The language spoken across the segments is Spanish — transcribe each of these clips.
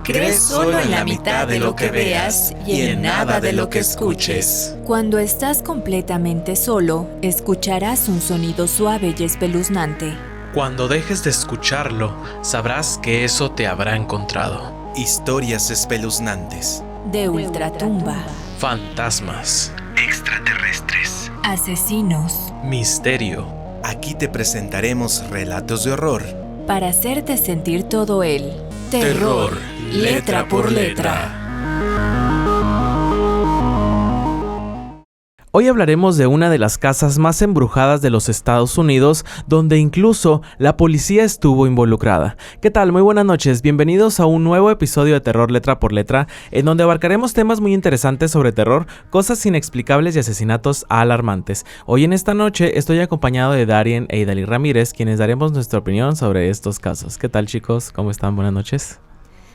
Crees solo en la mitad de lo que veas y en nada de lo que escuches. Cuando estás completamente solo, escucharás un sonido suave y espeluznante. Cuando dejes de escucharlo, sabrás que eso te habrá encontrado. Historias espeluznantes. De ultratumba. Fantasmas. Extraterrestres. Asesinos. Misterio. Aquí te presentaremos relatos de horror. Para hacerte sentir todo el Terror, letra por letra. Hoy hablaremos de una de las casas más embrujadas de los Estados Unidos, donde incluso la policía estuvo involucrada. ¿Qué tal? Muy buenas noches, bienvenidos a un nuevo episodio de Terror Letra por Letra, en donde abarcaremos temas muy interesantes sobre terror, cosas inexplicables y asesinatos alarmantes. Hoy en esta noche estoy acompañado de Darien e Idalí Ramírez, quienes daremos nuestra opinión sobre estos casos. ¿Qué tal, chicos? ¿Cómo están? Buenas noches.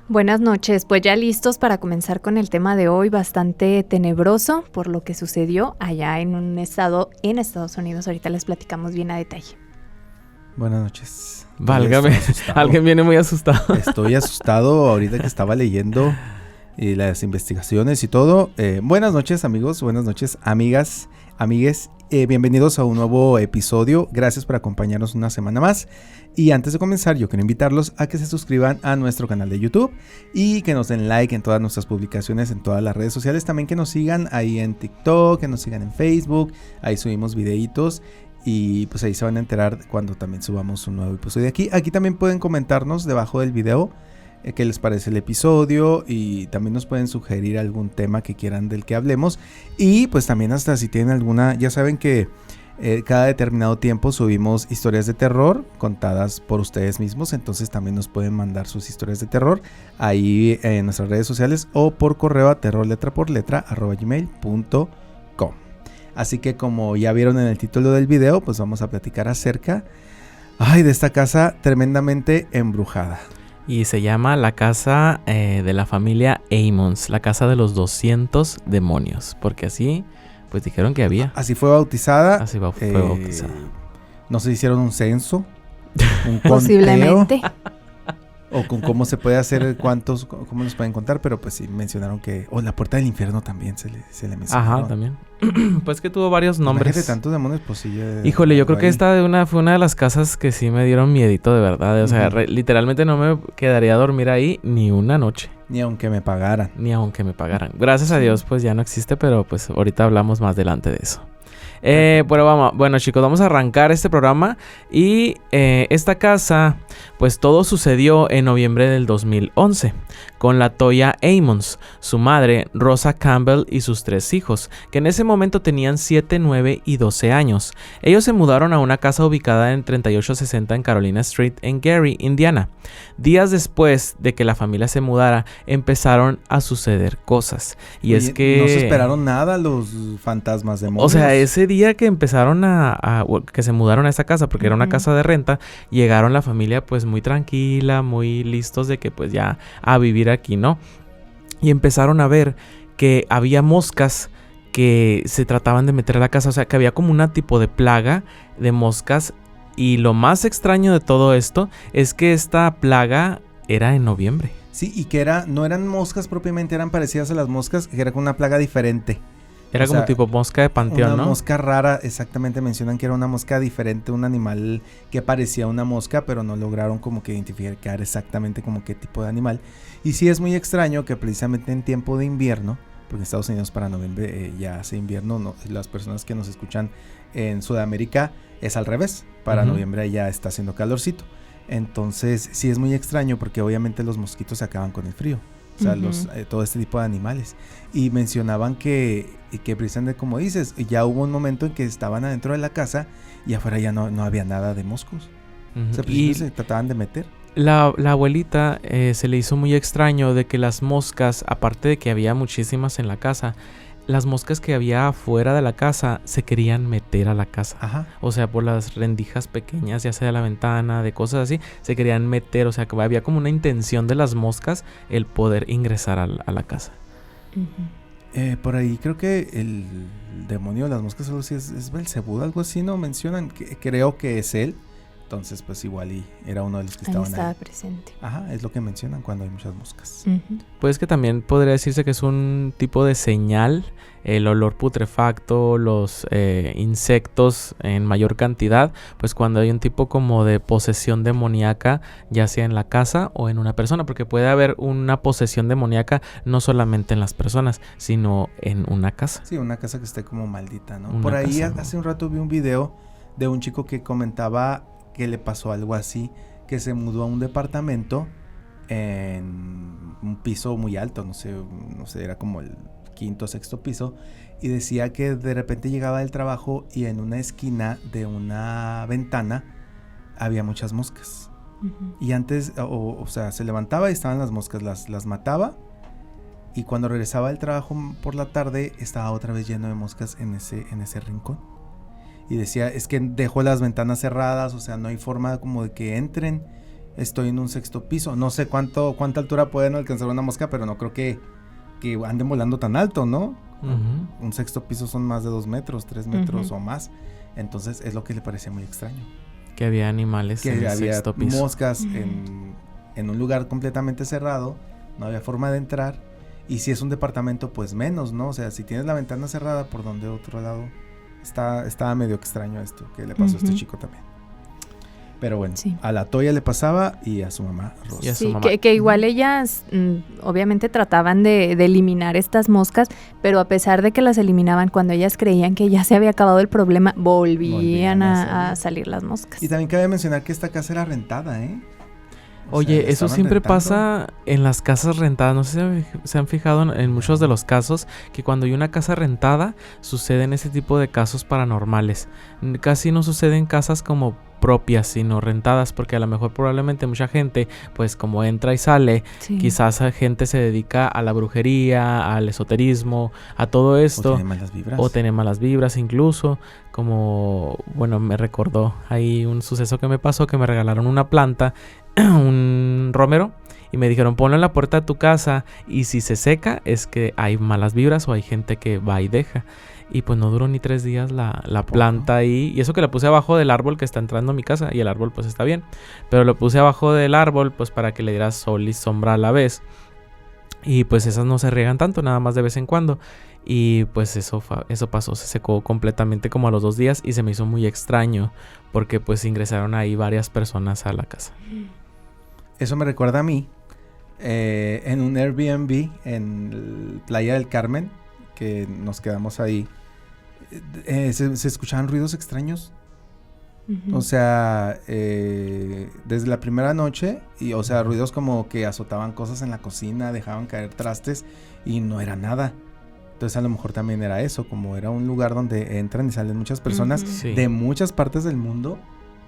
Buenas noches, pues ya listos para comenzar con el tema de hoy, bastante tenebroso por lo que sucedió allá en un estado en Estados Unidos. Ahorita les platicamos bien a detalle. Buenas noches. Válgame, alguien viene muy asustado. Estoy asustado ahorita que estaba leyendo las investigaciones y todo. Buenas noches, amigos, buenas noches, amigas, amigues. Bienvenidos a un nuevo episodio. Gracias por acompañarnos una semana más. Y antes de comenzar, yo quiero invitarlos a que se suscriban a nuestro canal de YouTube y que nos den like en todas nuestras publicaciones, en todas las redes sociales. También que nos sigan ahí en TikTok, que nos sigan en Facebook. Ahí subimos videitos y pues ahí se van a enterar cuando también subamos un nuevo episodio aquí. Aquí también pueden comentarnos debajo del video qué les parece el episodio, y también nos pueden sugerir algún tema que quieran del que hablemos. Y pues también hasta si tienen alguna, ya saben que cada determinado tiempo subimos historias de terror contadas por ustedes mismos, entonces también nos pueden mandar sus historias de terror ahí en nuestras redes sociales o por correo a terrorletraporletra@gmail.com. Así que, como ya vieron en el título del video, pues vamos a platicar acerca de esta casa tremendamente embrujada. Y se llama la casa de la familia Ammons, la casa de los 200 demonios, porque así pues dijeron que había. Así fue bautizada. Así fue bautizada. No se hicieron un censo, un Posiblemente. o con cómo se puede hacer, cómo nos pueden contar, pero pues sí mencionaron que la puerta del infierno también se le mencionó. Ajá, también. Pues que tuvo varios nombres. De tantos demonios, pues sí. Híjole, yo creo que esta fue una de las casas que sí me dieron miedito, de verdad. O sea, literalmente no me quedaría a dormir ahí ni una noche. Ni aunque me pagaran. Gracias a Dios, pues ya no existe, pero pues ahorita hablamos más adelante de eso. Bueno, chicos, vamos a arrancar este programa. Y esta casa, pues todo sucedió en noviembre del 2011 con la Toya Ammons, su madre Rosa Campbell y sus 3 hijos, que en ese momento tenían 7, 9 y 12 años. Ellos se mudaron a una casa ubicada en 3860 en Carolina Street en Gary, Indiana. Días después de que la familia se mudara, empezaron a suceder cosas. Y es que no se esperaron nada los fantasmas demonios. O sea, ese día que empezaron que se mudaron a esa casa, porque era una casa de renta, llegaron la familia pues muy tranquila, muy listos de que pues ya a vivir aquí, ¿no? Y empezaron a ver que había moscas que se trataban de meter a la casa, o sea, que había como una tipo de plaga de moscas. Y lo más extraño de todo esto es que esta plaga era en noviembre. Sí, y que no eran moscas propiamente, eran parecidas a las moscas, que era con una plaga diferente. Era como tipo mosca de panteón, una ¿no? Una mosca rara, exactamente, mencionan que era una mosca diferente, un animal que parecía una mosca, pero no lograron como que identificar exactamente como qué tipo de animal. Y sí es muy extraño que precisamente en tiempo de invierno, porque en Estados Unidos para noviembre ya hace invierno, no, las personas que nos escuchan en Sudamérica es al revés, para noviembre ya está haciendo calorcito. Entonces sí es muy extraño porque obviamente los mosquitos se acaban con el frío. O sea, todo este tipo de animales. Y mencionaban que precisamente como dices, ya hubo un momento en que estaban adentro de la casa y afuera ya no había nada de moscos. O sea, y se trataban de meter. La abuelita se le hizo muy extraño de que las moscas, aparte de que había muchísimas en la casa, las moscas que había afuera de la casa se querían meter a la casa. Ajá. O sea, por las rendijas pequeñas, ya sea de la ventana, de cosas así, se querían meter. O sea, que había como una intención de las moscas el poder ingresar a la casa. Por ahí creo que el demonio de las moscas, algo así, es Belcebú, algo así, ¿no? Mencionan, creo que es él. Entonces, pues igual y era uno de los que Ahí estaban estaba ahí. presente. Ajá, es lo que mencionan cuando hay muchas moscas. Ujú. Pues que también podría decirse que es un tipo de señal, el olor putrefacto, los insectos en mayor cantidad, pues cuando hay un tipo como de posesión demoníaca, ya sea en la casa o en una persona, porque puede haber una posesión demoníaca no solamente en las personas, sino en una casa. Sí, una casa que esté como maldita, ¿no? Una Por ahí casa, ¿no? hace un rato vi un video de un chico que comentaba que le pasó algo así, que se mudó a un departamento en un piso muy alto, no sé, era como el 5º o 6º piso, y decía que de repente llegaba del trabajo y en una esquina de una ventana había muchas moscas. Ujú. Y antes, o sea, se levantaba y estaban las moscas, las mataba, y cuando regresaba del trabajo por la tarde estaba otra vez lleno de moscas en ese rincón. Y decía, es que dejó las ventanas cerradas, o sea, no hay forma como de que entren. Estoy en un 6º piso, no sé cuánta altura pueden alcanzar una mosca, pero no creo que anden volando tan alto, ¿no? Ujú. Un 6º piso son más de 2 metros, 3 metros Ujú. o más. Entonces es lo que le parecía muy extraño. Que había animales en Que el había 6º piso. moscas Ujú. en un lugar completamente cerrado, no había forma de entrar. Y si es un departamento, pues menos, ¿no? O sea, si tienes la ventana cerrada, ¿por donde otro lado? Estaba medio extraño esto que le pasó a este Ujú. chico también. Pero bueno, Sí. a la Toya le pasaba y a su mamá, Rosa. Y a su Sí, mamá. que igual ellas obviamente trataban de eliminar estas moscas, pero a pesar de que las eliminaban, cuando ellas creían que ya se había acabado el problema, volvían a salir las moscas. Y también cabe mencionar que esta casa era rentada, ¿eh? O Oye, sea, eso estaban siempre rentando. pasa en las casas rentadas. No sé si se han fijado en muchos de los casos que cuando hay una casa rentada suceden ese tipo de casos paranormales. Casi no suceden casas como propias, sino rentadas, porque a lo mejor probablemente mucha gente, pues como entra y sale, Sí. quizás la gente se dedica a la brujería, al esoterismo, a todo O esto. tiene malas vibras. O tener malas vibras incluso, como, bueno, me recordó ahí un suceso que me pasó, que me regalaron una planta, un romero, y me dijeron, ponlo en la puerta de tu casa, y si se seca es que hay malas vibras o hay gente que va y deja. Y pues no duró ni 3 días la planta ahí, y eso que la puse abajo del árbol que está entrando a mi casa, y el árbol pues está bien, pero lo puse abajo del árbol pues para que le diera sol y sombra a la vez. Y pues esas no se riegan tanto, nada más de vez en cuando. Y pues eso pasó, se secó completamente como a los 2 días y se me hizo muy extraño porque pues ingresaron ahí varias personas a la casa. Eso me recuerda a mí, en un Airbnb en Playa del Carmen, que nos quedamos ahí, se escuchaban ruidos extraños. Ujú. O sea, desde la primera noche, y o sea, ruidos como que azotaban cosas en la cocina, dejaban caer trastes y no era nada. Entonces a lo mejor también era eso, como era un lugar donde entran y salen muchas personas Ujú. Sí. de muchas partes del mundo,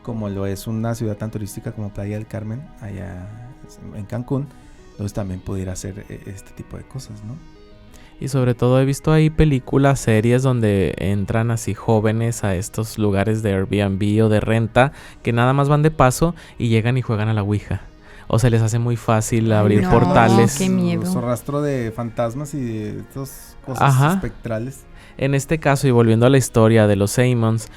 como lo es una ciudad tan turística como Playa del Carmen, allá en Cancún. Entonces también pudiera ser este tipo de cosas, ¿no? Y sobre todo he visto ahí películas, series donde entran así jóvenes a estos lugares de Airbnb o de renta que nada más van de paso y llegan y juegan a la Ouija. O se les hace muy fácil Ay, abrir no, portales. qué miedo. Su rastro de fantasmas y de estas cosas Ajá. espectrales. En este caso, y volviendo a la historia de los Simmons,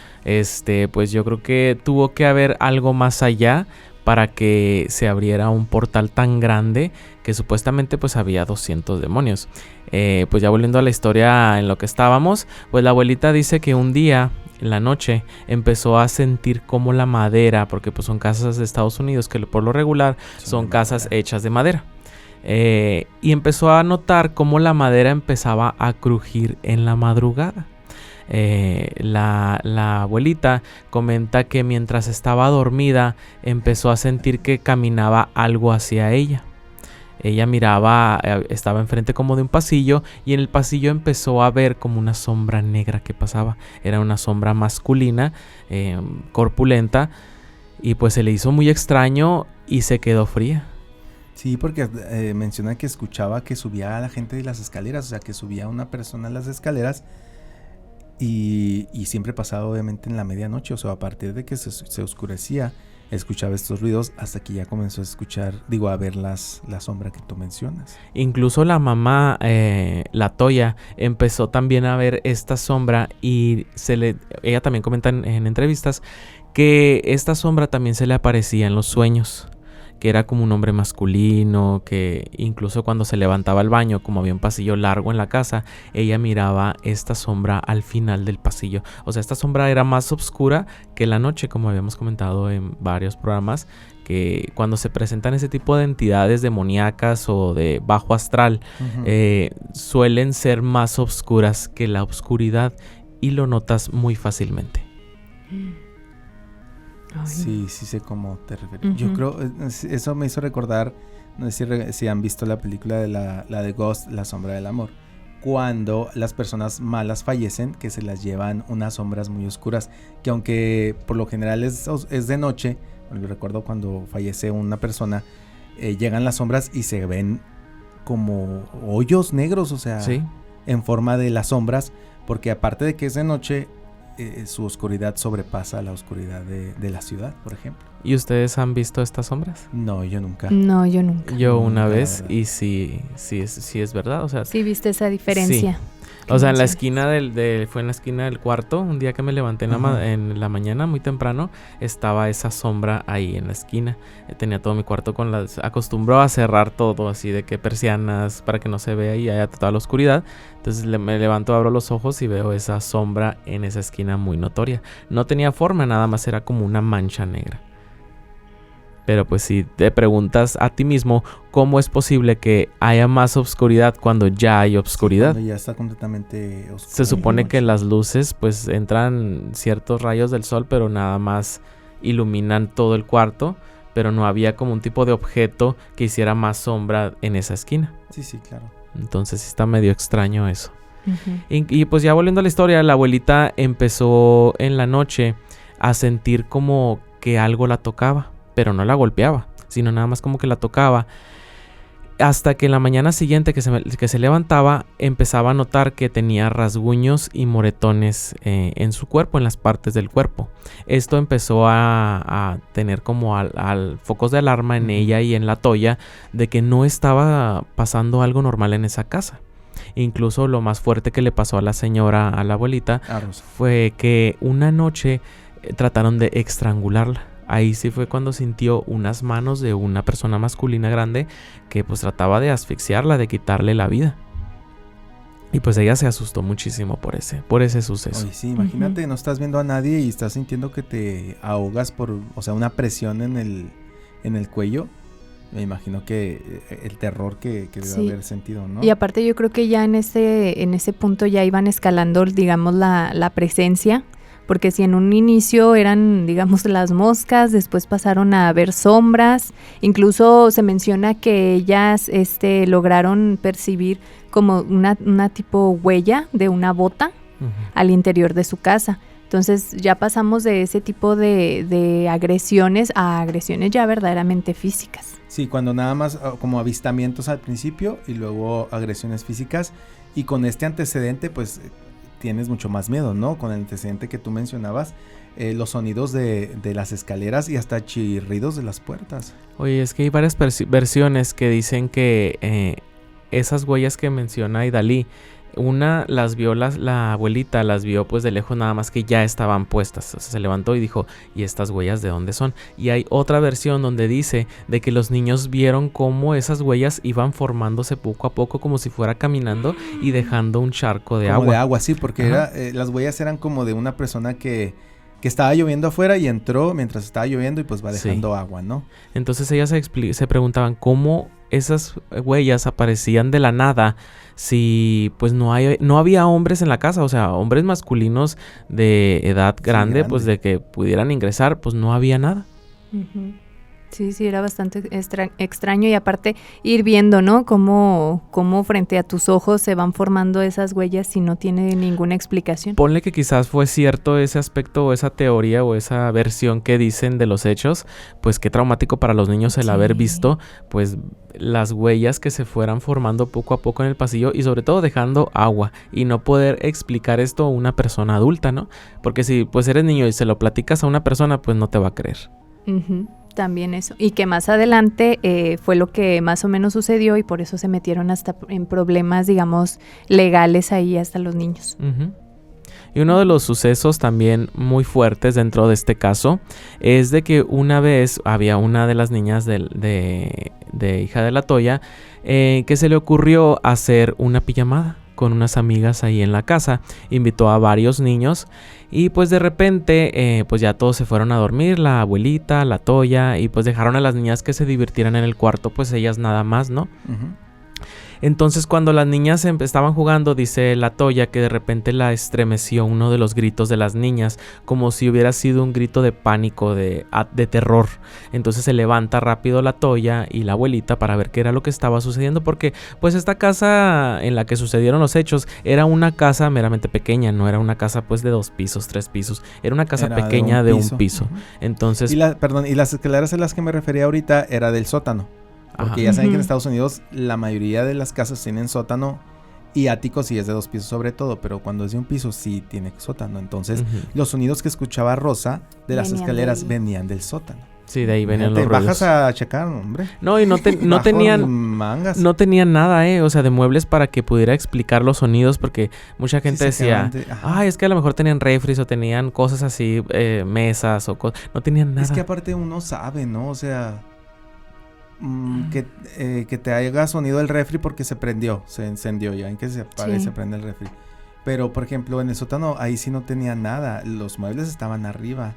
pues yo creo que tuvo que haber algo más allá para que se abriera un portal tan grande que supuestamente pues había 200 demonios. Pues ya volviendo a la historia en lo que estábamos, pues la abuelita dice que un día en la noche empezó a sentir como la madera, porque pues son casas de Estados Unidos que por lo regular son de casas madera. hechas de madera. Y empezó a notar cómo la madera empezaba a crujir en la madrugada. La abuelita comenta que mientras estaba dormida empezó a sentir que caminaba algo hacia ella. Ella miraba, estaba enfrente como de un pasillo y en el pasillo empezó a ver como una sombra negra que pasaba. Era una sombra masculina, corpulenta, y pues se le hizo muy extraño y se quedó fría. Sí, porque menciona que escuchaba que subía a la gente de las escaleras, o sea, que subía una persona a las escaleras y siempre pasaba obviamente en la medianoche, o sea, a partir de que se oscurecía, escuchaba estos ruidos hasta que ya comenzó a escuchar, a ver la sombra que tú mencionas. Incluso la mamá, la Toya, empezó también a ver esta sombra y ella también comenta en entrevistas que esta sombra también se le aparecía en los sueños, que era como un hombre masculino, que incluso cuando se levantaba al baño, como había un pasillo largo en la casa, ella miraba esta sombra al final del pasillo. O sea, esta sombra era más oscura que la noche, como habíamos comentado en varios programas, que cuando se presentan ese tipo de entidades demoníacas o de bajo astral, suelen ser más oscuras que la oscuridad, y lo notas muy fácilmente. Ay. Sí, sí sé cómo te refieres. Yo creo, eso me hizo recordar, no sé si han visto la película de la de Ghost, La sombra del amor. Cuando las personas malas fallecen, que se las llevan unas sombras muy oscuras, que aunque por lo general es de noche, recuerdo cuando fallece una persona, llegan las sombras y se ven como hoyos negros, o sea, ¿Sí? en forma de las sombras, porque aparte de que es de noche, su oscuridad sobrepasa la oscuridad de la ciudad, por ejemplo. ¿Y ustedes han visto estas sombras? No, yo nunca. No, yo nunca. Yo Nunca, una la vez, verdad. y sí es verdad, o sea, Sí, viste esa diferencia. o sea, en la mencionas. esquina fue en la esquina del cuarto, un día que me levanté en la mañana muy temprano, estaba esa sombra ahí en la esquina. Tenía todo mi cuarto acostumbró a cerrar todo, así de que persianas para que no se vea y haya toda la oscuridad. Entonces me levanto, abro los ojos y veo esa sombra en esa esquina muy notoria. No tenía forma, nada más era como una mancha negra. Pero pues si te preguntas a ti mismo, ¿cómo es posible que haya más oscuridad cuando ya hay oscuridad? Cuando ya está completamente oscuro. Se supone de que noche. las luces pues entran ciertos rayos del sol, pero nada más iluminan todo el cuarto, pero no había como un tipo de objeto que hiciera más sombra en esa esquina. Sí, claro. Entonces está medio extraño eso. Ujú. Y pues ya volviendo a la historia, la abuelita empezó en la noche a sentir como que algo la tocaba, pero no la golpeaba, sino nada más como que la tocaba. Hasta que en la mañana siguiente que se levantaba, empezaba a notar que tenía rasguños y moretones en su cuerpo, en las partes del cuerpo. Esto empezó a tener como al focos de alarma en ella y en la Toya de que no estaba pasando algo normal en esa casa. Incluso lo más fuerte que le pasó a la señora, a la abuelita, Rosa. fue que una noche trataron de estrangularla. Ahí sí fue cuando sintió unas manos de una persona masculina grande que pues trataba de asfixiarla, de quitarle la vida. Y pues ella se asustó muchísimo por ese suceso. Oye, sí, imagínate, no estás viendo a nadie y estás sintiendo que te ahogas por, o sea, una presión en el cuello. Me imagino que el terror que debe Sí. haber sentido, ¿no? Y aparte yo creo que ya en ese punto ya iban escalando, digamos, la presencia, porque si en un inicio eran, digamos, las moscas, después pasaron a ver sombras, incluso se menciona que ellas lograron percibir como una tipo huella de una bota al interior de su casa. Entonces ya pasamos de ese tipo de agresiones a agresiones ya verdaderamente físicas. Sí, cuando nada más como avistamientos al principio y luego agresiones físicas, y con este antecedente pues tienes mucho más miedo, ¿no? Con el antecedente que tú mencionabas, los sonidos de las escaleras y hasta chirridos de las puertas. Oye, es que hay varias versiones que dicen que esas huellas que menciona Idalí, una las vio la abuelita, las vio pues de lejos, nada más que ya estaban puestas. O sea, se levantó y dijo, ¿y estas huellas de dónde son? Y hay otra versión donde dice de que los niños vieron cómo esas huellas iban formándose poco a poco, como si fuera caminando y dejando un charco de Como agua. de agua, sí, porque las huellas eran como de una persona que estaba lloviendo afuera y entró mientras estaba lloviendo y pues va dejando agua, ¿no? Entonces ellas se preguntaban cómo esas huellas aparecían de la nada si pues no había hombres en la casa, o sea, hombres masculinos de edad grande, pues de que pudieran ingresar, pues no había nada. Uh-huh. Sí, era bastante extraño, y aparte ir viendo, ¿no? Cómo frente a tus ojos se van formando esas huellas y no tiene ninguna explicación. Ponle que quizás fue cierto ese aspecto o esa teoría o esa versión que dicen de los hechos, pues qué traumático para los niños el haber visto pues las huellas que se fueran formando poco a poco en el pasillo y sobre todo dejando agua, y no poder explicar esto a una persona adulta, ¿no? Porque si pues eres niño y se lo platicas a una persona, pues no te va a creer. Uh-huh. También eso, y que más adelante fue lo que más o menos sucedió, y por eso se metieron hasta en problemas, digamos, legales ahí hasta los niños. Uh-huh. Y uno de los sucesos también muy fuertes dentro de este caso es de que una vez había una de las niñas de hija de la Toya que se le ocurrió hacer una pijamada con unas amigas ahí en la casa. Invitó a varios niños y pues de repente pues ya todos se fueron a dormir, la abuelita, la Toya, y pues dejaron a las niñas que se divirtieran en el cuarto, pues ellas nada más, ¿no? Ujú. Entonces cuando las niñas estaban jugando, dice la Toya que de repente la estremeció uno de los gritos de las niñas, como si hubiera sido un grito de pánico, de terror. Entonces se levanta rápido la Toya y la abuelita para ver qué era lo que estaba sucediendo, porque pues esta casa en la que sucedieron los hechos era una casa meramente pequeña, no era una casa pues de 2 pisos, 3 pisos, era una casa Era pequeña de un piso. Ujú. Entonces, Y las escaleras a las que me refería ahorita era del sótano. Porque ajá. ya saben que en Ujú. Estados Unidos la mayoría de las casas tienen sótano y ático si es de 2 pisos sobre todo, pero cuando es de un piso sí tiene sótano. Entonces Ujú. los sonidos que escuchaba Rosa de las Venían de escaleras ahí. venían del sótano. Sí, de ahí venían Te los ruidos. bajas a checar, hombre. No, y no Bajo tenían... mangas. No tenían nada, o sea, de muebles para que pudiera explicar los sonidos, porque mucha gente se decía, quedaban de- ajá. ay, es que a lo mejor tenían refris o tenían cosas así, mesas o cosas, no tenían nada. Es que aparte uno sabe, ¿no? O sea, que te haga sonido el refri porque se prendió, se encendió, ya en que se apaga y Sí. se prende el refri. Pero, por ejemplo, en el sótano ahí sí no tenía nada, los muebles estaban arriba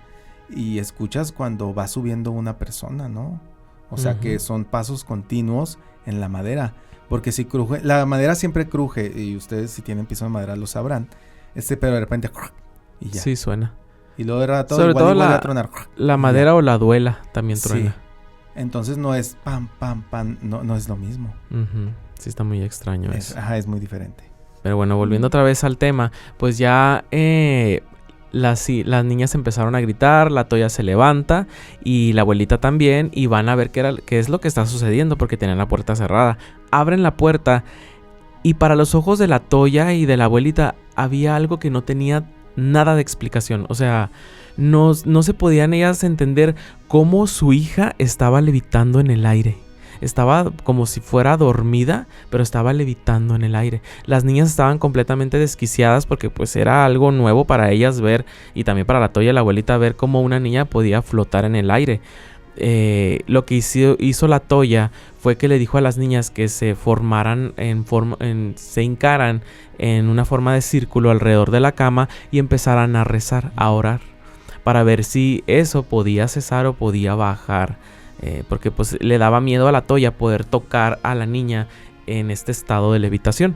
y escuchas cuando va subiendo una persona, ¿no? O sea, que Ujú. son pasos continuos en la madera, porque si cruje, la madera siempre cruje y ustedes si tienen piso de madera lo sabrán, pero de repente y ya. Sí, suena. Y luego de rato Sobre todo vuelve la- a tronar. La madera o la duela también Sí. truena. Entonces no es pam, pam, pam, no es lo mismo. Ujú. Sí, está muy extraño eso. Es muy diferente. Pero bueno, volviendo otra vez al tema, pues ya las niñas empezaron a gritar, la Toya se levanta y la abuelita también, y van a ver qué es lo que está sucediendo porque tenían la puerta cerrada. Abren la puerta y para los ojos de la Toya y de la abuelita había algo que no tenía nada de explicación. O sea, no se podían ellas entender cómo su hija estaba levitando en el aire. Estaba como si fuera dormida, pero estaba levitando en el aire. Las niñas estaban completamente desquiciadas porque pues era algo nuevo para ellas ver, y también para la Toya y la abuelita ver cómo una niña podía flotar en el aire. Lo que hizo la Toya fue que le dijo a las niñas que se formaran se hincaran en una forma de círculo alrededor de la cama y empezaran a rezar, a orar, para ver si eso podía cesar o podía bajar. Porque pues le daba miedo a la Toya poder tocar a la niña en este estado de levitación.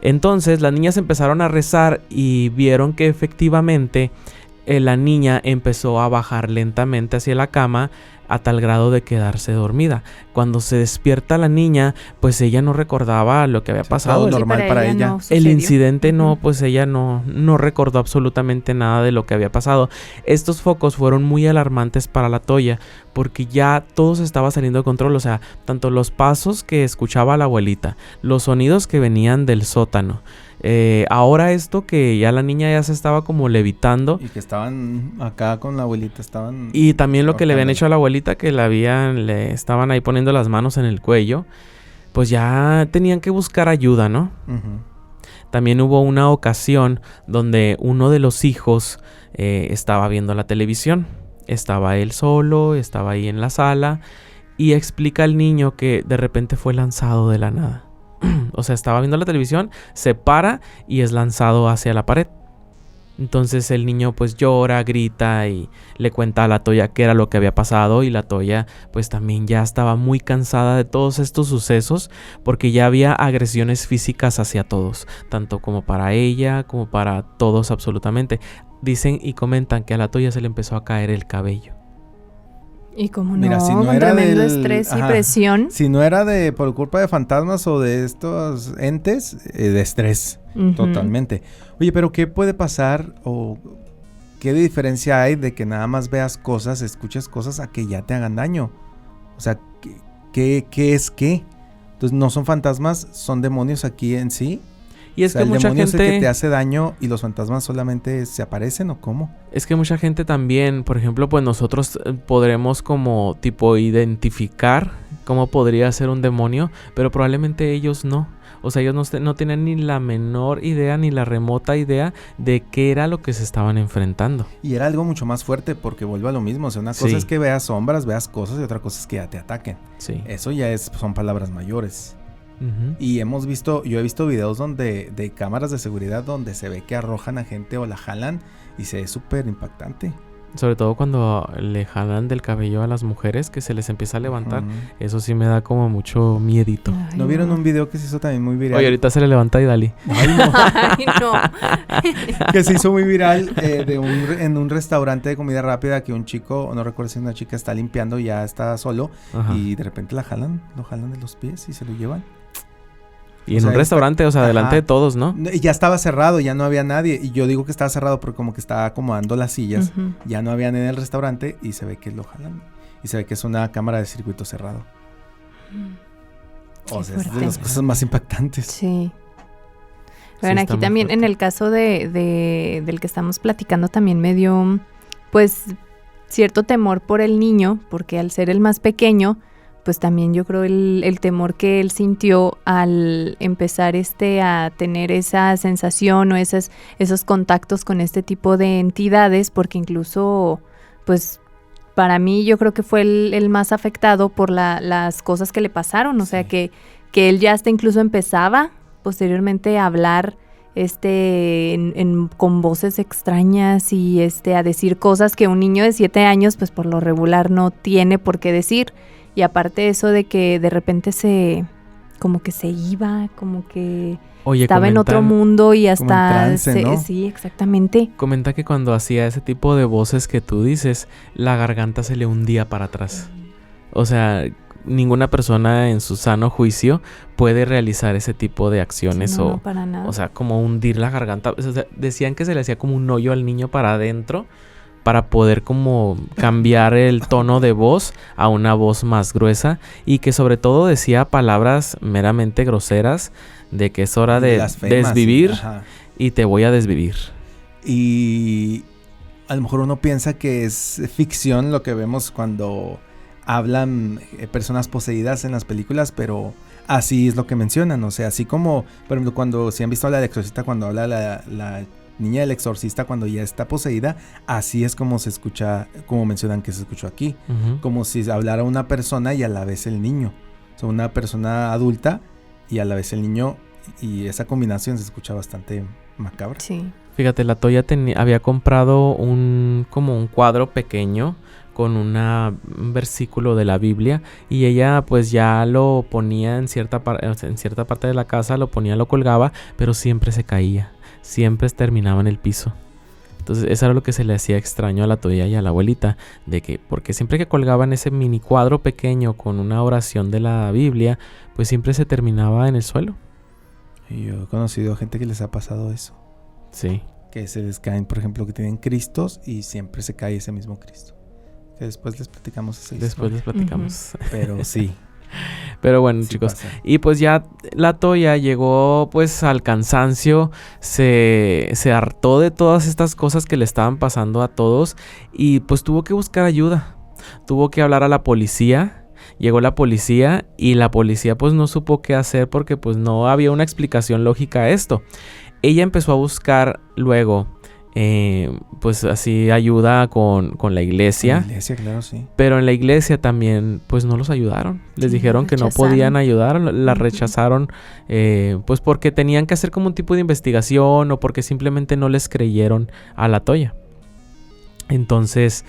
Entonces las niñas empezaron a rezar y vieron que efectivamente la niña empezó a bajar lentamente hacia la cama a tal grado de quedarse dormida. Cuando se despierta la niña, pues ella no recordaba lo que había pasado. todo normal para ella. no El sucedió. incidente no, Ujú. pues ella no recordó absolutamente nada de lo que había pasado. Estos focos fueron muy alarmantes para la Toya porque ya todo se estaba saliendo de control. O sea, tanto los pasos que escuchaba la abuelita, los sonidos que venían del sótano. Ahora esto que ya la niña ya se estaba como levitando. Y que estaban acá con la abuelita, estaban... Y también lo que le habían ahorcándola. hecho a la abuelita, que le estaban ahí poniendo las manos en el cuello. Pues ya tenían que buscar ayuda, ¿no? Ujú. También hubo una ocasión donde uno de los hijos estaba viendo la televisión. Estaba él solo, estaba ahí en la sala y explica al niño que de repente fue lanzado de la nada. O sea, estaba viendo la televisión, se para y es lanzado hacia la pared. Entonces el niño pues llora, grita y le cuenta a la Toya qué era lo que había pasado, y la Toya pues también ya estaba muy cansada de todos estos sucesos porque ya había agresiones físicas hacia todos, tanto como para ella como para todos absolutamente. Dicen y comentan que a la Toya se le empezó a caer el cabello. Y como Mira, no, si no con era tremendo del- estrés y ajá. presión. Si no era por culpa de fantasmas o de estos entes, de estrés, Ujú. totalmente. Oye, pero ¿qué puede pasar o qué diferencia hay de que nada más veas cosas, escuches cosas a que ya te hagan daño? O sea, ¿qué es qué? Entonces, ¿no son fantasmas, son demonios aquí en sí? Y es O sea, que el mucha demonio es el que te gente... hace daño y los fantasmas solamente se aparecen, ¿o cómo? Es que mucha gente también, por ejemplo, pues nosotros podremos como tipo identificar cómo podría ser un demonio, pero probablemente ellos no. O sea, ellos no tenían ni la menor idea, ni la remota idea de qué era lo que se estaban enfrentando. Y era algo mucho más fuerte porque vuelve a lo mismo. O sea, una cosa es que veas sombras, veas cosas, y otra cosa es que ya te ataquen. Sí. Eso ya son palabras mayores. Uh-huh. Y yo he visto videos de cámaras de seguridad donde se ve que arrojan a gente o la jalan y se ve súper impactante. Sobre todo cuando le jalan del cabello a las mujeres, que se les empieza a levantar. Eso sí me da como mucho miedito. Ay, ¿No vieron un video que se hizo también muy viral? Oye, ahorita se le levanta a Idali. Ay, no. Ay, no. Que se hizo muy viral en un restaurante de comida rápida, que un chico, no recuerdo si una chica, está limpiando y ya está solo. Ajá. Y de repente lo jalan de los pies y se lo llevan. Y en un restaurante, o sea, delante de todos, ¿no? Ya estaba cerrado, ya no había nadie. Y yo digo que estaba cerrado porque como que estaba acomodando las sillas. Uh-huh. Ya no había nadie en el restaurante y se ve que lo jalan. Y se ve que es una cámara de circuito cerrado. O sea, es de las cosas más impactantes. Sí. Bueno, aquí también en el caso del que estamos platicando también me dio, pues, cierto temor por el niño, porque al ser el más pequeño, pues también yo creo el temor que él sintió al empezar a tener esa sensación o esos contactos con este tipo de entidades, porque incluso, pues, para mí yo creo que fue el más afectado por las cosas que le pasaron, o sea, que él ya hasta incluso empezaba posteriormente a hablar con voces extrañas y a decir cosas que un niño de 7 años, pues por lo regular no tiene por qué decir. Y aparte eso de que de repente como que se iba, como que estaba en otro mundo y hasta... Como en trance, ¿no? Sí, exactamente. Comenta que cuando hacía ese tipo de voces que tú dices, la garganta se le hundía para atrás. O sea, ninguna persona en su sano juicio puede realizar ese tipo de acciones. No, para nada. O sea, como hundir la garganta. O sea, decían que se le hacía como un hoyo al niño para adentro, para poder como cambiar el tono de voz a una voz más gruesa, y que sobre todo decía palabras meramente groseras, de que es hora de desvivir y te voy a desvivir. Y a lo mejor uno piensa que es ficción lo que vemos cuando hablan personas poseídas en las películas, pero así es lo que mencionan. O sea, así como, por ejemplo, si han visto a la Exorcista, cuando habla la niña del exorcista cuando ya está poseída, así es como se escucha, como mencionan que se escuchó aquí. Uh-huh. Como si hablara una persona y a la vez el niño. O sea, una persona adulta y a la vez el niño, y esa combinación se escucha bastante macabra. Sí. Fíjate, la Toya había comprado como un cuadro pequeño con un versículo de la Biblia, y ella pues ya lo ponía en cierta parte de la casa, lo colgaba, pero siempre se caía. Siempre terminaba en el piso. Entonces eso era lo que se le hacía extraño a la Toya y a la abuelita, de que porque siempre que colgaban ese mini cuadro pequeño con una oración de la Biblia, pues siempre se terminaba en el suelo. Y yo he conocido gente que les ha pasado eso. Sí. Que se les caen, por ejemplo, que tienen Cristos y siempre se cae ese mismo Cristo. Que después les platicamos esa historia. Después les platicamos. Uh-huh. Pero sí. Pero bueno, sí, chicos, pasa. Y pues ya la Toya llegó pues al cansancio, se hartó de todas estas cosas que le estaban pasando a todos, y pues tuvo que buscar ayuda, tuvo que hablar a la policía. Llegó la policía y la policía pues no supo qué hacer, porque pues no había una explicación lógica a esto. Ella empezó a buscar luego pues así ayuda con la iglesia. La iglesia, claro, sí. Pero en la iglesia también pues no los ayudaron. Les dijeron que no podían ayudar, la rechazaron, pues porque tenían que hacer como un tipo de investigación, o porque simplemente no les creyeron a la Toya. Entonces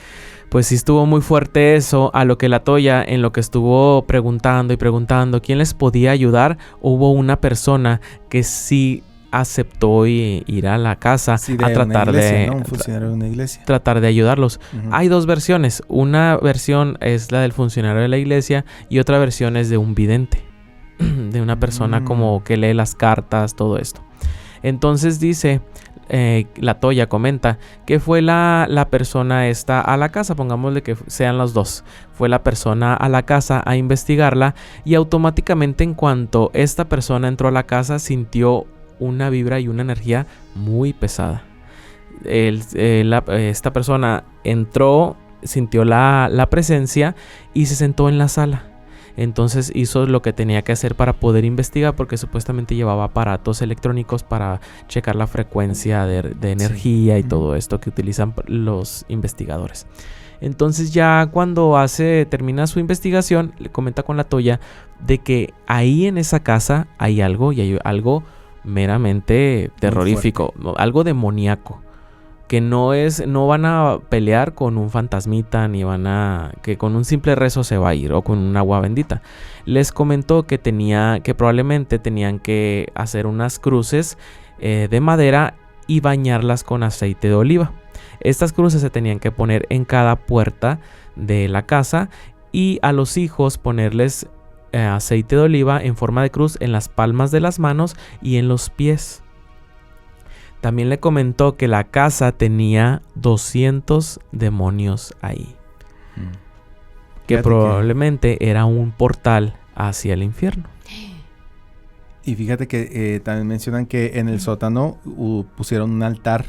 pues sí estuvo muy fuerte eso, a lo que la Toya, en lo que estuvo preguntando y preguntando quién les podía ayudar, hubo una persona que sí aceptó ir a la casa a tratar un funcionario de una iglesia, tratar de ayudarlos. Uh-huh. Hay dos versiones. Una versión es la del funcionario de la iglesia y otra versión es de un vidente, de una persona como que lee las cartas, todo esto. Entonces dice, la Toya comenta que fue la persona esta a la casa, pongámosle que sean los dos. Fue la persona a la casa a investigarla, y automáticamente en cuanto esta persona entró a la casa sintió una vibra y una energía muy pesada. Esta persona entró, sintió la presencia y se sentó en la sala. Entonces hizo lo que tenía que hacer para poder investigar, porque supuestamente llevaba aparatos electrónicos para checar la frecuencia de energía y todo esto que utilizan los investigadores. Entonces ya cuando termina su investigación, le comenta con LaToya de que ahí en esa casa hay algo, y hay algo meramente terrorífico, algo demoníaco, que no van a pelear con un fantasmita, ni que con un simple rezo se va a ir, o con un agua bendita. Les comentó que probablemente tenían que hacer unas cruces de madera y bañarlas con aceite de oliva. Estas cruces se tenían que poner en cada puerta de la casa, y a los hijos ponerles aceite de oliva en forma de cruz en las palmas de las manos y en los pies. También le comentó que la casa tenía 200 demonios ahí, que probablemente era un portal hacia el infierno. Y fíjate que también mencionan que en el sótano pusieron un altar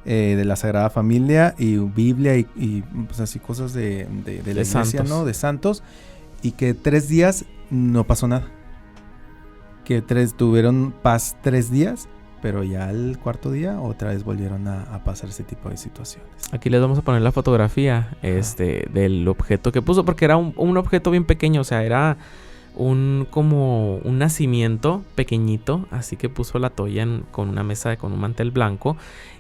de la Sagrada Familia y Biblia y pues así cosas de la iglesia, santos. ¿no? De santos. Y que 3 días no pasó nada. Que tuvieron paz 3 días, pero ya el 4.º día otra vez volvieron a pasar ese tipo de situaciones. Aquí les vamos a poner la fotografía del objeto que puso, porque era un objeto bien pequeño, o sea, era como un nacimiento pequeñito, así que puso LaToya con una mesa con un mantel blanco,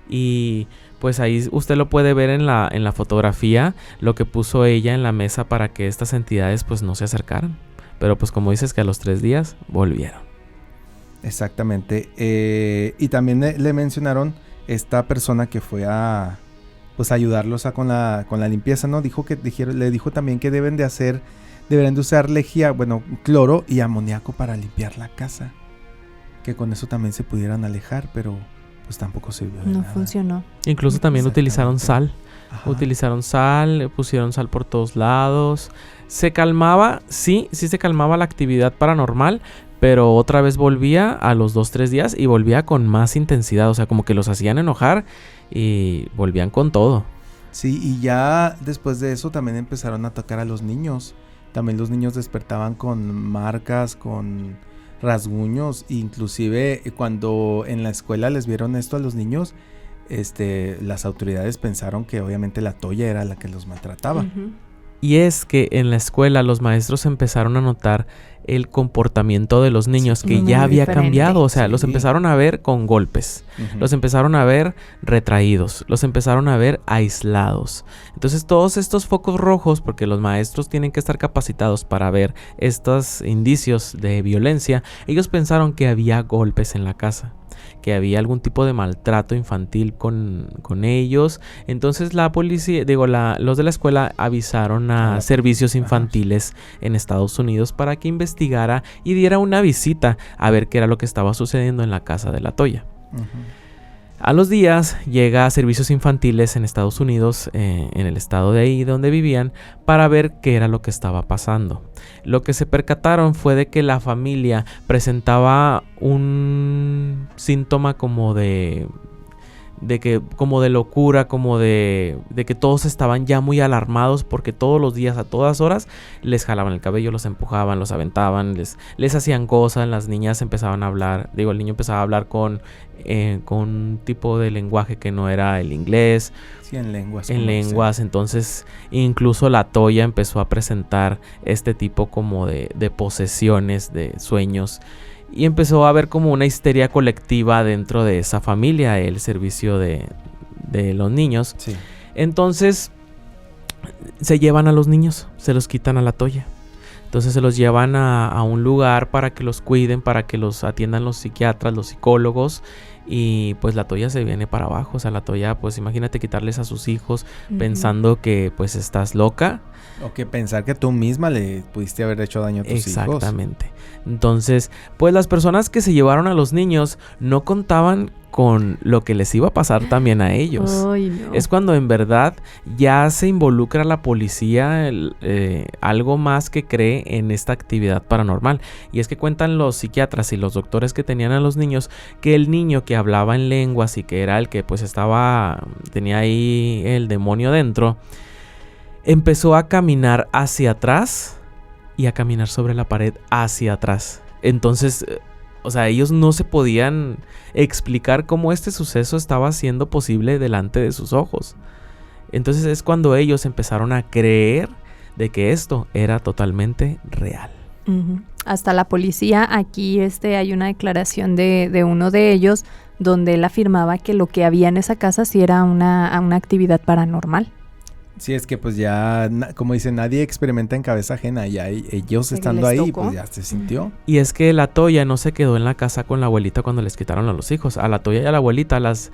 y pues ahí usted lo puede ver en la fotografía, lo que puso ella en la mesa para que estas entidades pues no se acercaran, pero pues como dices que a los 3 días volvieron. Exactamente. Y también le mencionaron esta persona que fue a ayudarlos con la limpieza, ¿no? Le dijo también que deberían de usar lejía, cloro y amoníaco para limpiar la casa. Que con eso también se pudieran alejar, pero pues tampoco sirvió de nada. No funcionó. Incluso también utilizaron sal. Ajá. Utilizaron sal, pusieron sal por todos lados. Se calmaba, sí se calmaba la actividad paranormal, pero otra vez volvía a los 2-3 días y volvía con más intensidad. O sea, como que los hacían enojar y volvían con todo. Sí, y ya después de eso también empezaron a atacar a los niños. También los niños despertaban con marcas, con rasguños. Inclusive cuando en la escuela les vieron esto a los niños, las autoridades pensaron que obviamente LaToya era la que los maltrataba. Uh-huh. Y es que en la escuela los maestros empezaron a notar el comportamiento de los niños que muy ya había diferente. cambiado. O sea, los Sí. empezaron a ver con golpes. Ujú. Los empezaron a ver retraídos, los empezaron a ver aislados. Entonces todos estos focos rojos, porque los maestros tienen que estar capacitados para ver estos indicios de violencia, ellos pensaron que había golpes en la casa, que había algún tipo de maltrato infantil con ellos. Entonces la policía, los de la escuela avisaron a servicios infantiles en Estados Unidos para que investigara y diera una visita a ver qué era lo que estaba sucediendo en la casa de LaToya. Ujú. A los días llega a servicios infantiles en Estados Unidos, en el estado de ahí donde vivían, para ver qué era lo que estaba pasando. Lo que se percataron fue de que la familia presentaba un síntoma como de locura, como de que todos estaban ya muy alarmados, porque todos los días, a todas horas, les jalaban el cabello, los empujaban, los aventaban, les hacían cosas. Las niñas empezaban a hablar, el niño empezaba a hablar con un tipo de lenguaje que no era el inglés. Sí, en lenguas. Entonces incluso LaToya empezó a presentar este tipo como de posesiones, de sueños. Y empezó a haber como una histeria colectiva dentro de esa familia, el servicio de los niños. Sí. Entonces se llevan a los niños, se los quitan a LaToya. Entonces se los llevan a un lugar para que los cuiden, para que los atiendan los psiquiatras, los psicólogos. Y pues LaToya se viene para abajo. O sea, LaToya, pues imagínate quitarles a sus hijos pensando que pues estás loca. O que pensar que tú misma le pudiste haber hecho daño a tus hijos. Exactamente. Entonces, pues las personas que se llevaron a los niños no contaban con lo que les iba a pasar también a ellos. Ay, no. Es cuando en verdad ya se involucra la policía, algo más que cree en esta actividad paranormal. Y es que cuentan los psiquiatras y los doctores que tenían a los niños que el niño que hablaba en lenguas y que era el que pues tenía ahí el demonio dentro, empezó a caminar hacia atrás y a caminar sobre la pared hacia atrás. Entonces, o sea, ellos no se podían explicar cómo este suceso estaba siendo posible delante de sus ojos. Entonces es cuando ellos empezaron a creer de que esto era totalmente real. Uh-huh. Hasta la policía, aquí hay una declaración de uno de ellos donde él afirmaba que lo que había en esa casa sí era una actividad paranormal. Sí, es que pues ya, como dicen, nadie experimenta en cabeza ajena, y ellos estando ahí, pues ya se sintió. Y es que la Toya no se quedó en la casa con la abuelita cuando les quitaron a los hijos. A la Toya y a la abuelita las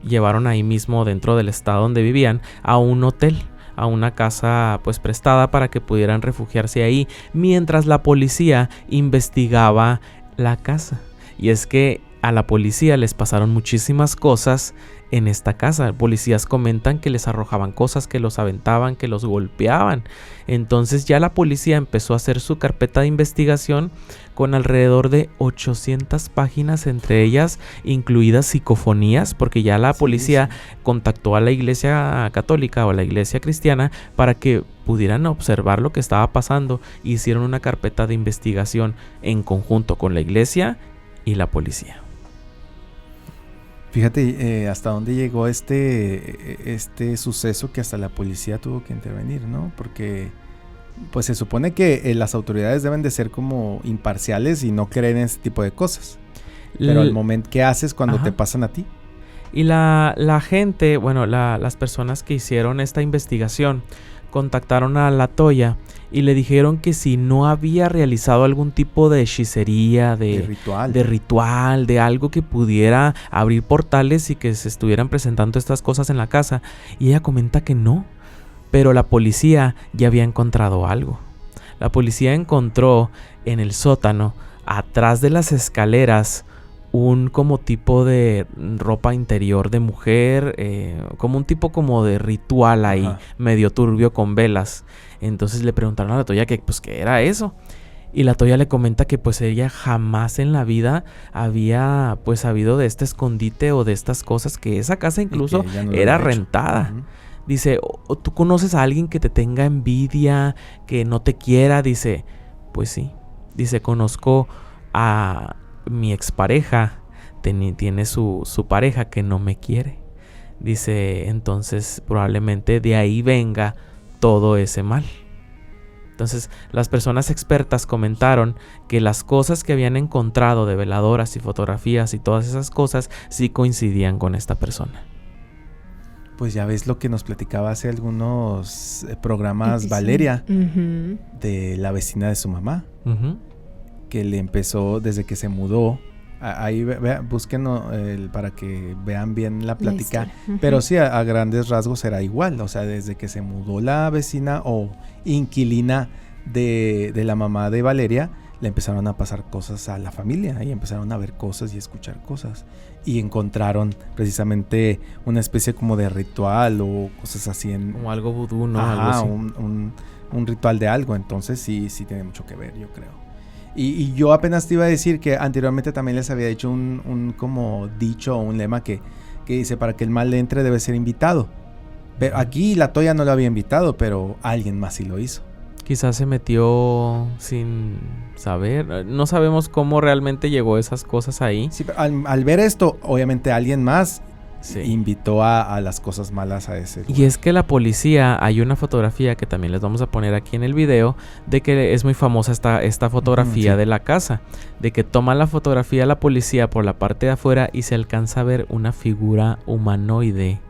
llevaron ahí mismo dentro del estado donde vivían a un hotel, a una casa pues prestada para que pudieran refugiarse ahí mientras la policía investigaba la casa. Y es que a la policía les pasaron muchísimas cosas en esta casa. Policías comentan que les arrojaban cosas, que los aventaban, que los golpeaban. Entonces ya la policía empezó a hacer su carpeta de investigación con alrededor de 800 páginas, entre ellas incluidas psicofonías, porque ya la policía contactó a la iglesia católica o a la iglesia cristiana para que pudieran observar lo que estaba pasando. Hicieron una carpeta de investigación en conjunto con la iglesia y la policía. Fíjate hasta dónde llegó este suceso, que hasta la policía tuvo que intervenir, ¿no? Porque pues se supone que las autoridades deben de ser como imparciales y no creer en este tipo de cosas. Pero al momento, ¿qué haces cuando te pasan a ti? Y la gente, bueno, las personas que hicieron esta investigación contactaron a la Toya y le dijeron que si no había realizado algún tipo de hechicería, de ritual, de algo que pudiera abrir portales y que se estuvieran presentando estas cosas en la casa. Y ella comenta que no, pero la policía ya había encontrado algo. La policía encontró en el sótano, atrás de las escaleras, un como tipo de ropa interior de mujer, como un tipo como de ritual ahí, medio turbio con velas. Entonces le preguntaron a la Toya que pues qué era eso. Y la Toya le comenta que pues ella jamás en la vida había pues sabido de este escondite o de estas cosas, que esa casa incluso era rentada. Uh-huh. Dice, ¿tú conoces a alguien que te tenga envidia, que no te quiera? Dice, pues sí. Dice, conozco a mi expareja, tiene su pareja que no me quiere. Dice, entonces probablemente de ahí venga todo ese mal. Entonces las personas expertas comentaron que las cosas que habían encontrado de veladoras y fotografías y todas esas cosas sí coincidían con esta persona. Pues ya ves lo que nos platicaba hace algunos programas Valeria, de la vecina de su mamá, que le empezó desde que se mudó. Ahí busquen para que vean bien la plática. Pero sí, a grandes rasgos era igual. O sea, desde que se mudó la vecina o inquilina de la mamá de Valeria, le empezaron a pasar cosas a la familia. Y empezaron a ver cosas y escuchar cosas. Y encontraron precisamente una especie como de ritual o cosas así. Como algo vudú, ¿no? Ajá, algo así. Un ritual de algo. Entonces sí tiene mucho que ver, yo creo. Y yo apenas te iba a decir que anteriormente también les había hecho un como dicho o un lema que dice, para que el mal le entre debe ser invitado. Pero aquí la Toya no lo había invitado, pero alguien más sí lo hizo. Quizás se metió sin saber. No sabemos cómo realmente llegó esas cosas ahí. Sí, pero al ver esto, obviamente alguien más invitó a las cosas malas a ese lugar. Y es que la policía, hay una fotografía que también les vamos a poner aquí en el video, de que es muy famosa esta fotografía de la casa, de que toma la fotografía la policía por la parte de afuera y se alcanza a ver una figura humanoide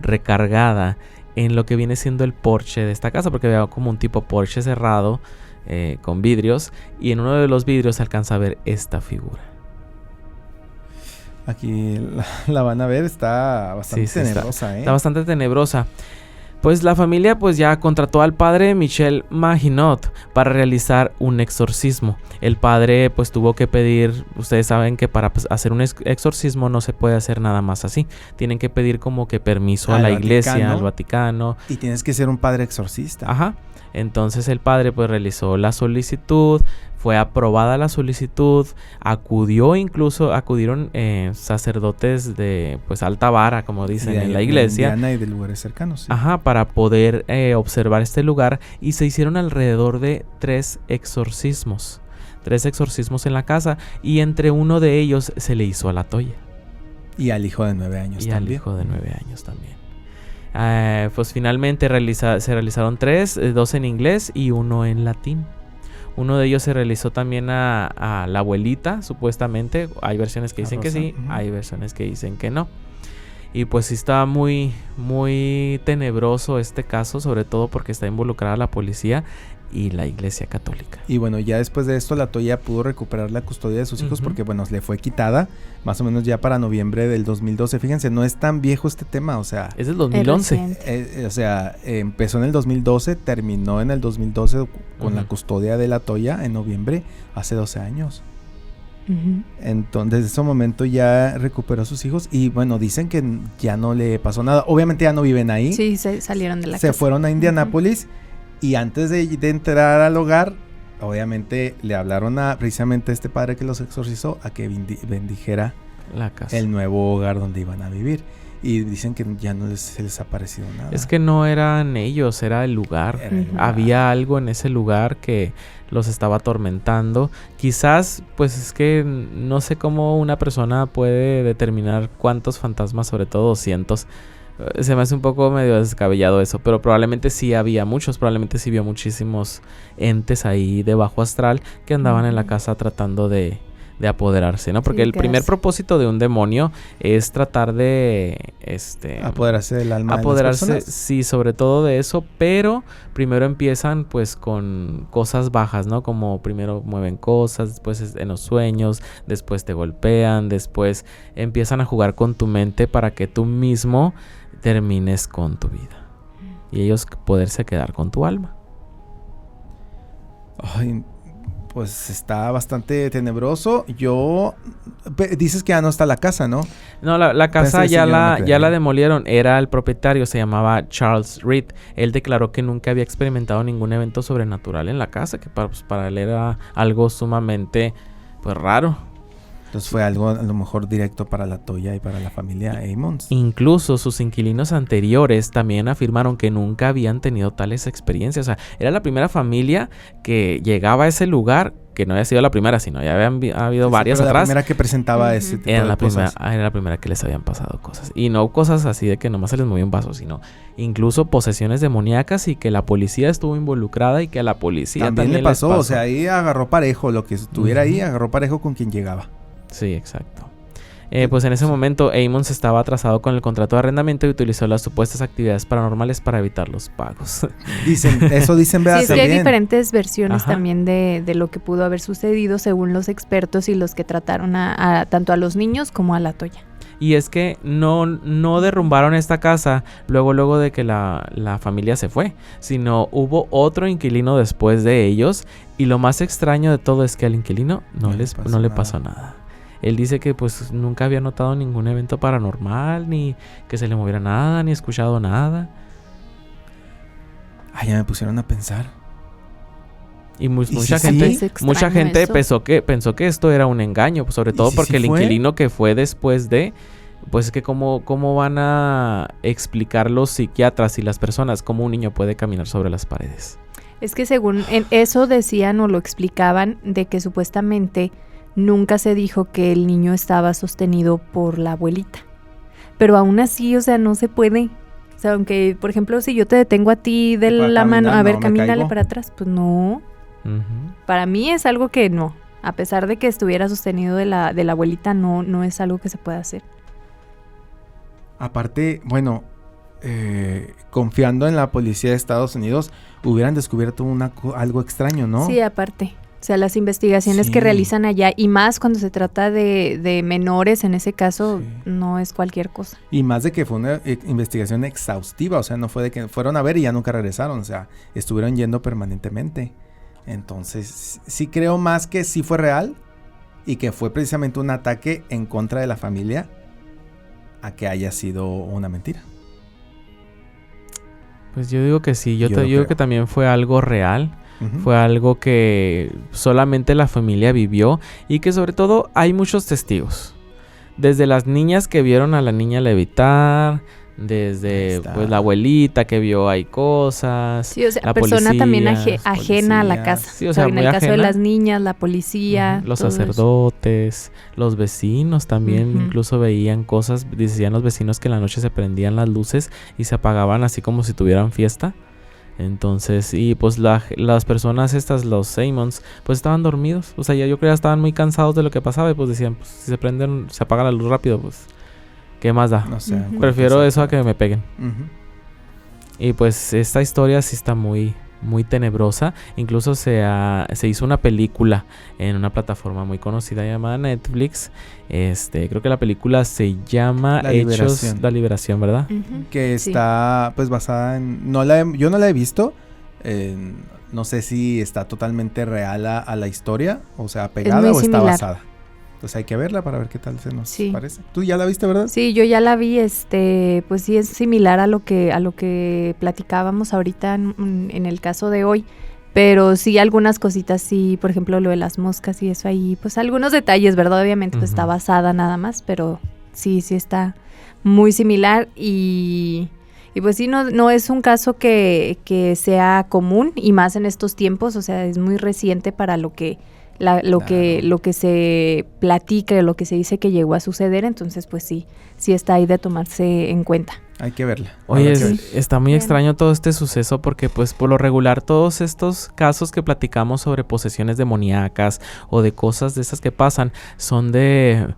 recargada en lo que viene siendo el porche de esta casa, porque veo como un tipo porche cerrado con vidrios, y en uno de los vidrios se alcanza a ver esta figura. Aquí la van a ver, está bastante tenebrosa, Está bastante tenebrosa. Pues la familia pues ya contrató al padre Michel Maginot para realizar un exorcismo. El padre pues tuvo que pedir, ustedes saben que para hacer un exorcismo no se puede hacer nada más así. Tienen que pedir como que permiso a la iglesia, al Vaticano. Y tienes que ser un padre exorcista. Ajá. Entonces el padre pues realizó la solicitud, fue aprobada la solicitud, acudieron sacerdotes de pues alta vara, como dicen en la iglesia. De Indiana y de lugares cercanos. Sí. Ajá, para poder observar este lugar, y se hicieron alrededor de 3 exorcismos en la casa, y entre uno de ellos se le hizo a la Toya. Y al hijo de 9 años también. Al hijo de 9 años también. Pues finalmente se realizaron 3, 2 en inglés y 1 en latín. Uno de ellos se realizó también a la abuelita, supuestamente. Hay versiones que dicen que sí, hay versiones que dicen que no. Y pues sí está muy, muy tenebroso este caso, sobre todo porque está involucrada la policía y la Iglesia Católica. Y bueno, ya después de esto la Toya pudo recuperar la custodia de sus hijos porque bueno, le fue quitada más o menos ya para noviembre del 2012. Fíjense, no es tan viejo este tema, o sea... Es del 2011. O sea, empezó en el 2012, terminó en el 2012 con la custodia de la Toya en noviembre, hace 12 años. Entonces, desde ese momento ya recuperó a sus hijos y bueno, dicen que ya no le pasó nada. Obviamente ya no viven ahí. Sí, se salieron de la casa. Se fueron a Indianápolis y antes de entrar al hogar, obviamente le hablaron precisamente a este padre que los exorcizó a que bendijera la casa, el nuevo hogar donde iban a vivir. Y dicen que ya no se les ha parecido nada. Es que no eran ellos, era el lugar. Había algo en ese lugar que los estaba atormentando. Quizás, pues es que no sé cómo una persona puede determinar cuántos fantasmas, sobre todo 200. Se me hace un poco medio descabellado eso, pero probablemente sí había muchos, probablemente sí vio muchísimos entes ahí de bajo astral que andaban en la casa tratando de apoderarse, ¿no? Porque el primer propósito de un demonio es tratar de apoderarse del alma de las personas. Sí, sobre todo de eso, pero primero empiezan pues con cosas bajas, ¿no? Como primero mueven cosas, después en los sueños, después te golpean, después empiezan a jugar con tu mente para que tú mismo termines con tu vida y ellos poderse quedar con tu alma. Ay, pues está bastante tenebroso. Dices que ya no está la casa, ¿no? No, la casa ya la demolieron. Era el propietario, se llamaba Charles Reed. Él declaró que nunca había experimentado ningún evento sobrenatural en la casa, que para él era algo sumamente pues raro. Entonces fue algo a lo mejor directo para la Toya y para la familia Ammons. Incluso sus inquilinos anteriores también afirmaron que nunca habían tenido tales experiencias. O sea, era la primera familia que llegaba a ese lugar, que no había sido la primera, sino ya habían habido varias atrás. La primera que presentaba ese tipo de cosas. Era la primera que les habían pasado cosas. Y no cosas así de que nomás se les movió un vaso, sino incluso posesiones demoníacas y que la policía estuvo involucrada y que a la policía también le pasó. O sea, ahí agarró parejo. Lo que estuviera ahí, agarró parejo con quien llegaba. Sí, exacto. Pues en ese momento Ammons estaba atrasado con el contrato de arrendamiento y utilizó las supuestas actividades paranormales para evitar los pagos. Dicen, ¿verdad? Sí, es que hay diferentes versiones también de lo que pudo haber sucedido según los expertos y los que trataron tanto a los niños como a la Toya. Y es que no derrumbaron esta casa luego de que la familia se fue, sino hubo otro inquilino después de ellos, y lo más extraño de todo es que al inquilino no le pasó nada. Él dice que pues nunca había notado ningún evento paranormal, ni que se le moviera nada, ni escuchado nada. Ya me pusieron a pensar. Y mucha gente pensó que esto era un engaño, pues sobre todo porque el inquilino que fue después de, pues es que cómo van a explicar los psiquiatras y las personas cómo un niño puede caminar sobre las paredes. Es que según eso decían o lo explicaban, de que supuestamente nunca se dijo que el niño estaba sostenido por la abuelita. Pero aún así, o sea, no se puede. O sea, aunque, por ejemplo, si yo te detengo a ti de la mano, a ver, camínale para atrás, pues no. Para mí es algo que no. A pesar de que estuviera sostenido de la abuelita, no es algo que se pueda hacer. Aparte, bueno, confiando en la policía de Estados Unidos, hubieran descubierto algo extraño, ¿no? Sí, aparte. O sea, las investigaciones que realizan allá, y más cuando se trata de menores, en ese caso, no es cualquier cosa. Y más de que fue una investigación exhaustiva, o sea, no fue de que fueron a ver y ya nunca regresaron, o sea, estuvieron yendo permanentemente. Entonces, sí creo más que sí fue real y que fue precisamente un ataque en contra de la familia a que haya sido una mentira. Pues yo digo que sí, yo digo que también fue algo real. Fue algo que solamente la familia vivió y que sobre todo hay muchos testigos. Desde las niñas que vieron a la niña levitar, desde pues la abuelita que vio ahí cosas. Sí, o sea, la persona policía, también ajena a la casa. Sí, o sea, en el muy caso de ajena. las niñas, la policía. Los todo eso. sacerdotes, los vecinos también incluso veían cosas. Decían los vecinos que en la noche se prendían las luces y se apagaban así como si tuvieran fiesta. Entonces, y pues las personas estas, los Seymons, pues estaban dormidos. O sea, yo creo que ya estaban muy cansados de lo que pasaba y pues decían, pues si se apaga la luz rápido, pues ¿qué más da? No sé. Prefiero eso a que me peguen. Ujú. Y pues esta historia sí está muy, muy tenebrosa. Incluso se hizo una película en una plataforma muy conocida llamada Netflix. Creo que la película se llama La Hechos Liberación. La Liberación, ¿verdad? Que Sí. está pues basada en... yo no la he visto. No sé si está totalmente real a la historia. O sea, pegada muy o está similar. basada. Entonces hay que verla para ver qué tal se nos Sí. parece. ¿Tú ya la viste, verdad? Sí, yo ya la vi, pues sí es similar a lo que platicábamos ahorita en el caso de hoy, pero sí algunas cositas, sí, por ejemplo lo de las moscas y eso ahí, pues algunos detalles, ¿verdad? Obviamente pues está basada nada más, pero sí está muy similar y pues sí, no es un caso que sea común y más en estos tiempos, o sea, es muy reciente para lo que se platica, lo que se dice que llegó a suceder, entonces pues sí está ahí de tomarse en cuenta. Hay que verla. Oye, Habrá que verla. está muy Bueno. extraño todo este suceso porque pues por lo regular todos estos casos que platicamos sobre posesiones demoníacas o de cosas de esas que pasan son de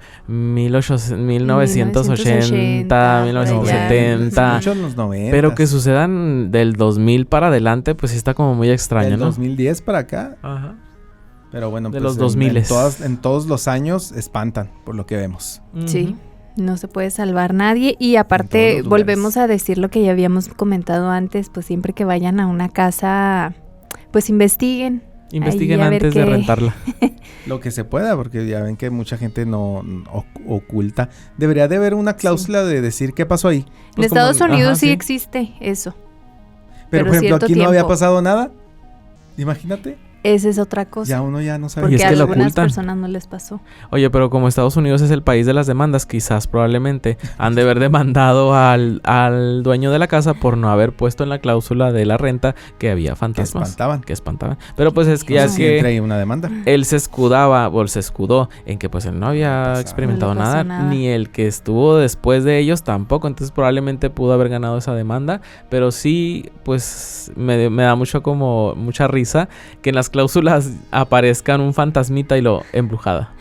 1980, 1970, Mucho en los 90. pero que sucedan del 2000 para adelante pues sí está como muy extraño, Del ¿no? 2010 para acá. Ajá. Pero bueno, De pues los 2000s. en todos los años espantan, por lo que vemos. Sí, no se puede salvar nadie y En aparte todos los lugares. volvemos a decir lo que ya habíamos comentado antes, pues siempre que vayan a una casa, pues investiguen. Investiguen Ahí a ver antes de qué- rentarla. Lo que se pueda, porque ya ven que mucha gente no oculta. Debería de haber una cláusula de decir qué pasó ahí. En Pues como- Estados Unidos ajá, sí sí. existe eso, Pero, pero por ejemplo, cierto aquí no había tiempo. pasado nada. Imagínate. esa es otra cosa. Ya uno ya no sabe. Porque es a que lo algunas ocultan. personas no les pasó. Oye, pero como Estados Unidos es el país de las demandas, quizás probablemente han de haber demandado al dueño de la casa por no haber puesto en la cláusula de la renta que había fantasmas. Que espantaban. Pero pues es que ya Ya es sí entra que ahí una demanda. él se escudó en que pues él no había pasaba. experimentado No le pasó nada, nada. ni el que estuvo después de ellos tampoco, entonces probablemente pudo haber ganado esa demanda, pero sí pues me da mucha risa que en las cláusulas aparezcan un fantasmita y lo embrujada.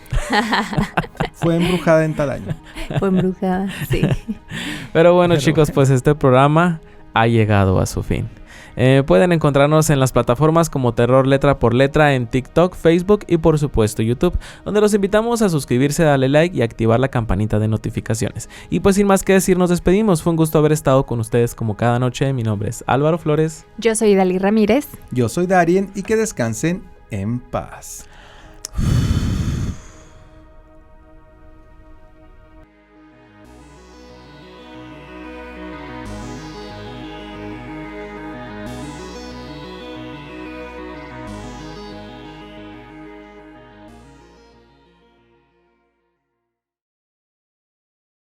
Fue embrujada en tal año. Fue embrujada, sí. Pero bueno, Pero chicos, bueno. pues este programa ha llegado a su fin. Pueden encontrarnos en las plataformas como Terror Letra por Letra en TikTok, Facebook y por supuesto YouTube, donde los invitamos a suscribirse, darle like y activar la campanita de notificaciones. Y pues sin más que decir, nos despedimos. Fue un gusto haber estado con ustedes como cada noche. Mi nombre es Álvaro Flores. Yo soy Dalí Ramírez. Yo soy Darien y que descansen en paz.